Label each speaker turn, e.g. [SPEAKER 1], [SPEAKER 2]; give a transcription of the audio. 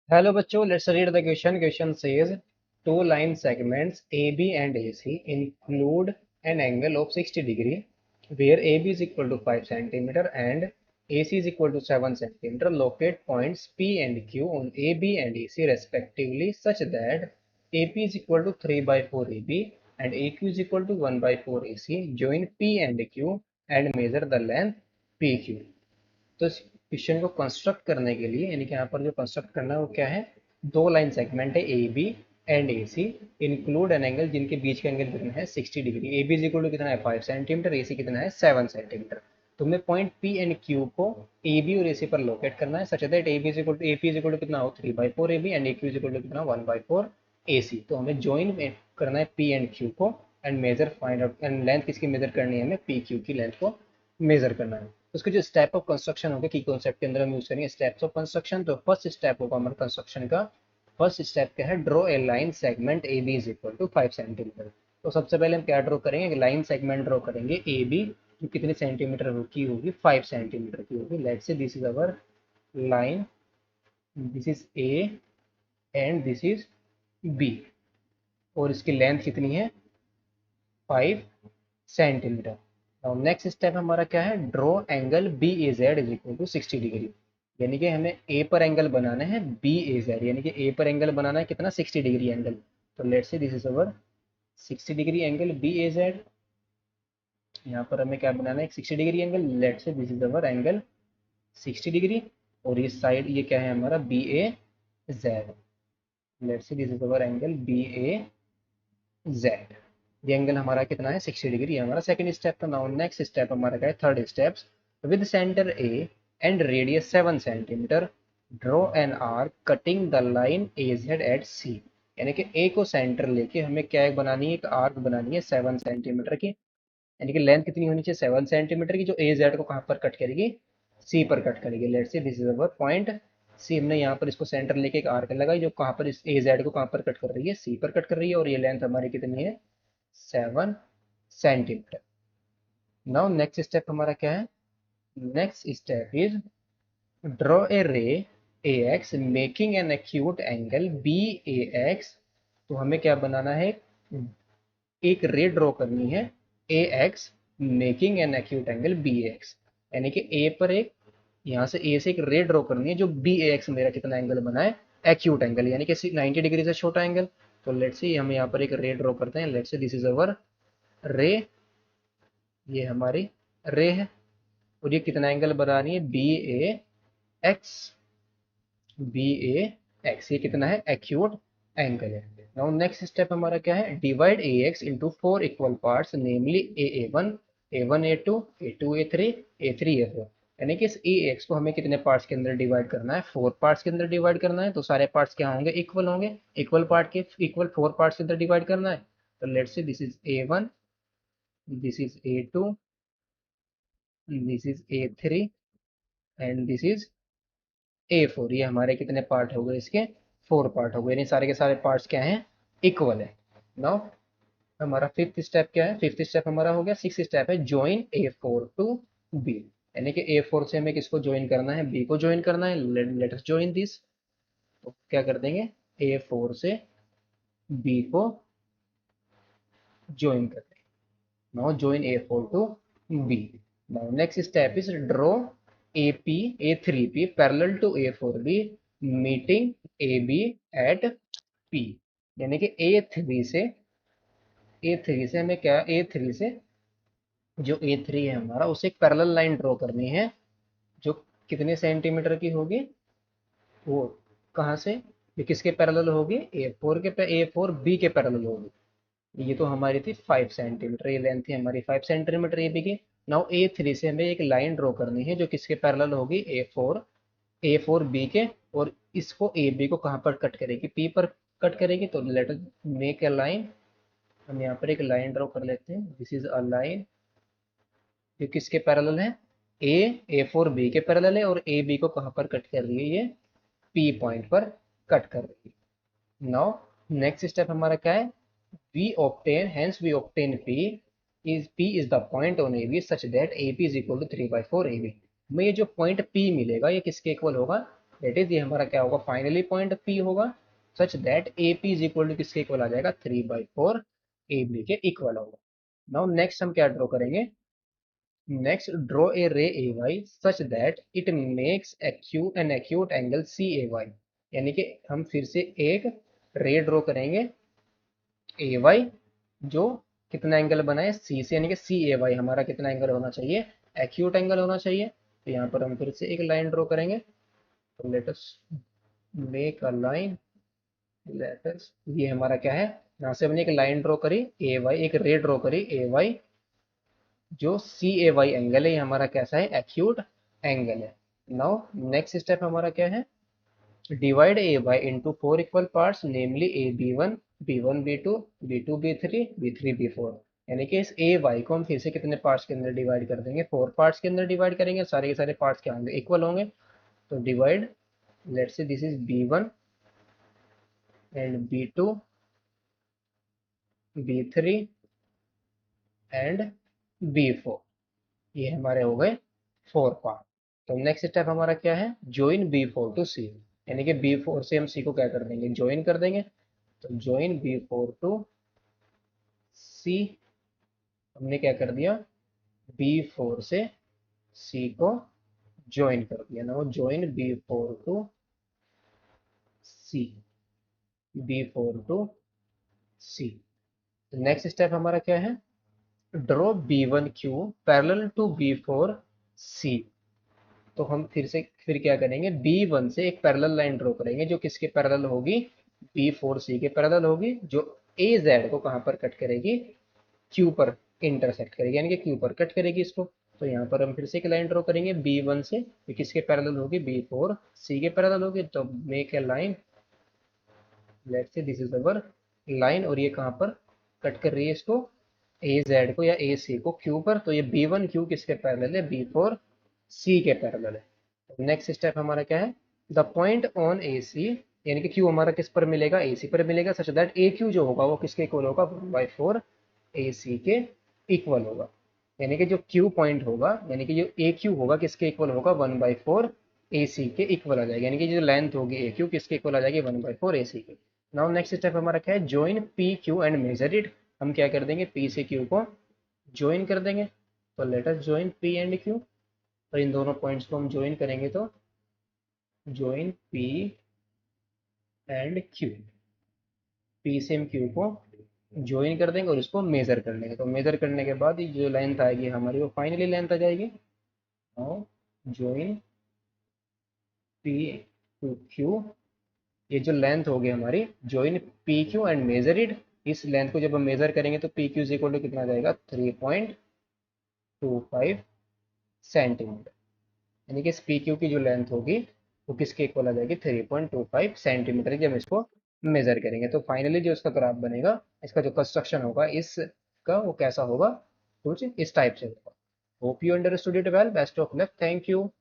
[SPEAKER 1] Hello बच्चों, let's read the question. Question says two line segments AB and AC include an angle of 60 degree where AB is equal to 5 centimeter and AC is equal to 7 centimeter. Locate points P and Q on AB and AC respectively such that AP is equal to 3 by 4 AB and AQ is equal to 1 by 4 AC. Join P and Q and measure the length PQ. तो इस question को construct करने के लिए यानी कि यहाँ पर जो कंस्ट्रक्ट करना है वो क्या है। दो लाइन सेगमेंट है A B and A C, include an angle जिनके बीच का एंगल कितना है 60 degree. A B is equal to कितना है 5 सेंटीमीटर, ए सी कितना है 7 सेंटीमीटर। तो हमें पॉइंट पी एंड क्यू को ए बी और ए सी पर लोकेट करना है such that A B is equal to A P is equal to कितना हो 3 by 4 A B and A Q is equal to कितना 1 बाई 4 ए सी। तो हमें ज्वाइन करना है पी एंड क्यू को and measure find out and length किसकी major करनी है, हमें पी क्यू की लेंथ को मेजर करना है। उसके जो स्टेप ऑफ कंस्ट्रक्शन होगा की कॉन्सेप्ट के अंदर हम यूज करेंगे स्टेप्स ऑफ कंस्ट्रक्शन। तो फर्स्ट स्टेप होगा हमारे कंस्ट्रक्शन का, फर्स्ट स्टेप क्या है, draw a line segment A B is equal to 5 centimetre. तो सबसे पहले हम क्या ड्रॉ करेंगे, लाइन सेगमेंट ड्रॉ करेंगे ए बी जो कितने सेंटीमीटर की होगी 5 सेंटीमीटर की होगी। Let's say this is our line, this is A and this is B और इसकी लेंथ कितनी है 5 सेंटीमीटर। नाउ नेक्स्ट स्टेप हमारा क्या है, draw angle B A Z is equal to 60 degree. यानी कि हमें ए पर एंगल बनाना है बी ए जेड, यानी कि ए पर एंगल बनाना है कितना 60 डिग्री एंगल। तो let's say this is our 60 degree angle B A Z. यहाँ पर हमें क्या बनाना है, एक 60 degree angle. Let's say this is our angle 60 degree और इस साइड ये क्या है हमारा B A Z. Let's say this is our angle B A Z. ये एंगल हमारा कितना है 60 डिग्री, ये हमारा सेकंड स्टेप था। नाउ नेक्स्ट स्टेप हमारा क्या है, third step. With centre A and radius 7 centimetre draw an arc cutting the line A Z at C. यानी कि ए को सेंटर लेके हमें क्या एक बनानी है, एक आर्क बनानी है 7 सेंटीमीटर की। यानी कि लेंथ कितनी होनी चाहिए 7 सेंटीमीटर की, जो ए जेड को कहाँ पर कट करेगी, सी पर कट करेगी। Let's say this is our point C. हमने यहाँ पर इसको सेंटर लेके एक आर्क लगाई जो कहाँ पर इस ए जेड को कहाँ पर कट कर रही है, सी पर कट कर रही है और ये लेंथ हमारी कितनी है 7 सेंटीमीटर। नाउ नेक्स्ट स्टेप हमारा क्या है, next step is draw a ray A X making an acute angle B A X. तो हमें क्या बनाना है, एक रे ड्रॉ करनी है A X making an acute angle B X. यानी कि ए पर एक, यहाँ से ए से एक रे ड्रॉ करनी है जो बी ए एक्स मेरा कितना एंगल बनाए एक्यूट एंगल, यानी कि 90 डिग्री से छोटा एंगल। तो लेट्स सी हम यहाँ पर एक रे ड्रॉ करते हैं। लेट्स से दिस इज अवर रे, ये हमारी रे है और ये कितना एंगल बना रही है B A X, B A X ये कितना है एक्यूट एंगल है। नाउ नेक्स्ट स्टेप हमारा क्या है, divide A X into 4 equal parts namely A one, A one A two, A two A three, A three A four. यानी कि इस ए एक्स को हमें कितने पार्ट्स के अंदर डिवाइड करना है, 4 पार्ट्स के अंदर डिवाइड करना है। तो सारे पार्ट्स क्या होंगे, इक्वल होंगे, इक्वल पार्ट के इक्वल 4 पार्ट्स के अंदर डिवाइड करना है। तो let's say this is A one, this is A two, this is A three and this is A four. ये हमारे कितने पार्ट हो गए, इसके 4 पार्ट हो गए, यानी सारे के सारे पार्ट्स क्या हैं, इक्वल है। नाउ हमारा फिफ्थ स्टेप क्या है, फिफ्थ स्टेप हमारा हो गया। सिक्स स्टेप है join A four to B. यानी कि ए फोर से हमें किसको ज्वाइन करना है, बी को ज्वाइन करना है। Let us join this. तो क्या कर देंगे, ए फोर से बी को ज्वाइन कर देंगे। Now join A four to B. Now next step is draw AP A3P parallel to A4B meeting AB at P। यानी कि A3 से हमें क्या, A3 से जो A3 है हमारा उसे एक पैरेलल लाइन ड्रॉ करनी है जो कितने सेंटीमीटर की होगी, वो कहाँ से, ये किसके पैरेलल होगी, A4B के पैरेलल होगी। ये तो हमारी थी 5 सेंटीमीटर, ये लेंथ थी हमारी 5 सेंटीमीटर ए बी की। नाउ A3 से हमें एक लाइन ड्रॉ करनी है जो किसके पैरेलल होगी, ए फोर बी के, और इसको ए बी को कहाँ पर कट करेगी, पी पर कट करेगी। तो let us make a line. हम यहाँ पर एक लाइन ड्रॉ कर लेते हैं। दिस इज अ लाइन जो किसके पैरेलल है, ए फोर बी के पैरेलल है और ए बी को कहाँ पर कट कर रही है, ये पी पॉइंट पर कट कर रही है। नाउ नेक्स्ट स्टेप हमारा क्या है, we obtain P is the point on AB such that AP is equal to 3 by 4 AB। हमें ये जो पॉइंट P मिलेगा ये किसके इक्वल होगा, दैट इज ये हमारा क्या होगा, फाइनली पॉइंट पी होगा, such that A P is equal to किसके इक्वल आ जाएगा, 3/4 ए बी के इक्वल होगा। नाउ नेक्स्ट हम क्या ड्रॉ करेंगे, next draw a ray A Y such that it makes an acute angle C A Y, यानी कि हम फिर से एक रे ड्रॉ करेंगे ए वाई जो कितना एंगल बनाए सी से, यानी कि सी ए वाई हमारा कितना एंगल होना चाहिए, एक्यूट एंगल होना चाहिए। तो यहाँ पर हम फिर से एक लाइन ड्रॉ करेंगे, तो let us make a line, let us, ये हमारा क्या है, यहाँ से हमने एक लाइन ड्रॉ करी ए वाई, एक रे ड्रॉ करी ए वाई, जो सी ए वाई एंगल है ये हमारा कैसा है, एक्यूट एंगल है। नाउ नेक्स्ट स्टेप हमारा क्या है, divide A Y into 4 equal parts, namely A B one, B one B two, B two B three, B three B four, यानी कि इस ए वाई को हम फिर से कितने पार्ट्स के अंदर डिवाइड कर देंगे, 4 पार्ट्स के अंदर डिवाइड करेंगे, सारे के सारे पार्ट्स क्या होंगे, इक्वल होंगे। तो divide, let's say this is B one and B two, B three and B four, ये हमारे हो गए 4 पार्ट। तो नेक्स्ट स्टेप हमारा क्या है, ज्वाइन बी फोर टू सी, यानी कि बी फोर से हम सी को क्या कर देंगे, ज्वाइन कर देंगे। तो ज्वाइन बी फोर टू सी, हमने क्या कर दिया, बी फोर से सी को ज्वाइन कर दिया ना, join B four to C, B four to C. Next step हमारा क्या है, draw B one Q parallel to B four C. तो हम फिर क्या करेंगे, बी वन से एक पैरेलल लाइन ड्रॉ करेंगे जो किसके पैरेलल होगी, बी फोर सी के पैरेलल होगी, जो ए जेड को कहाँ पर कट करेगी, क्यू पर इंटरसेक्ट करेगी, यानी कि क्यू पर कट करेगी इसको। तो यहाँ पर हम फिर से एक लाइन ड्रॉ करेंगे बी वन से, ये किसके पैरेलल होगी, बी फोर सी के पैरेलल होगी। तो make a line, let's say this is our line, और ये कहाँ पर कट कर रही है इसको, ए जेड को या ए सी को क्यू पर। तो ये बी वन क्यू किसके पैरेलल है, बी फोर सी के पैरेलल है। नेक्स्ट स्टेप हमारा क्या है, द पॉइंट ऑन ए सी, यानी कि क्यू हमारा किस पर मिलेगा, ए सी पर मिलेगा, सच दैट ए क्यू जो होगा वो किसके इक्वल होगा, 1/4 ए सी के इक्वल होगा। यानी कि जो क्यू पॉइंट होगा, यानी कि जो ए क्यू होगा किसके इक्वल होगा, 1/4 ए सी के इक्वल आ जाएगा, यानी कि जो लेंथ होगी ए क्यू किसके इक्वल आ जाएगी, 1/4 ए सी के। नाउ नेक्स्ट स्टेप हमारा क्या है, join P Q and measure it, हम क्या कर देंगे, पी से क्यू को ज्वाइन कर देंगे। तो late us join P and Q, तो इन दोनों पॉइंट्स को हम ज्वाइन करेंगे, तो join P and Q, P से हम क्यू को ज्वाइन कर देंगे और इसको मेजर कर लेंगे। तो मेजर करने के बाद ये जो लेंथ आएगी हमारी वो फाइनली लेंथ आ जाएगी। और ज्वाइन पी टू क्यू, ये जो लेंथ होगी हमारी, join P Q and measure it, इस लेंथ को जब हम मेजर करेंगे तो P Q is equal to कितना आ जाएगा, 3.25 सेंटीमीटर, यानी कि इस पी क्यू की जो लेंथ होगी वो किसके इक्वल आ जाएगी, 3.25 सेंटीमीटर की, हम इसको मेजर करेंगे। तो फाइनली जो इसका ग्राफ बनेगा, इसका जो कंस्ट्रक्शन होगा इसका, वो कैसा होगा, कुछ इस टाइप से होगा। Hope you understood it well, best of luck, thank you.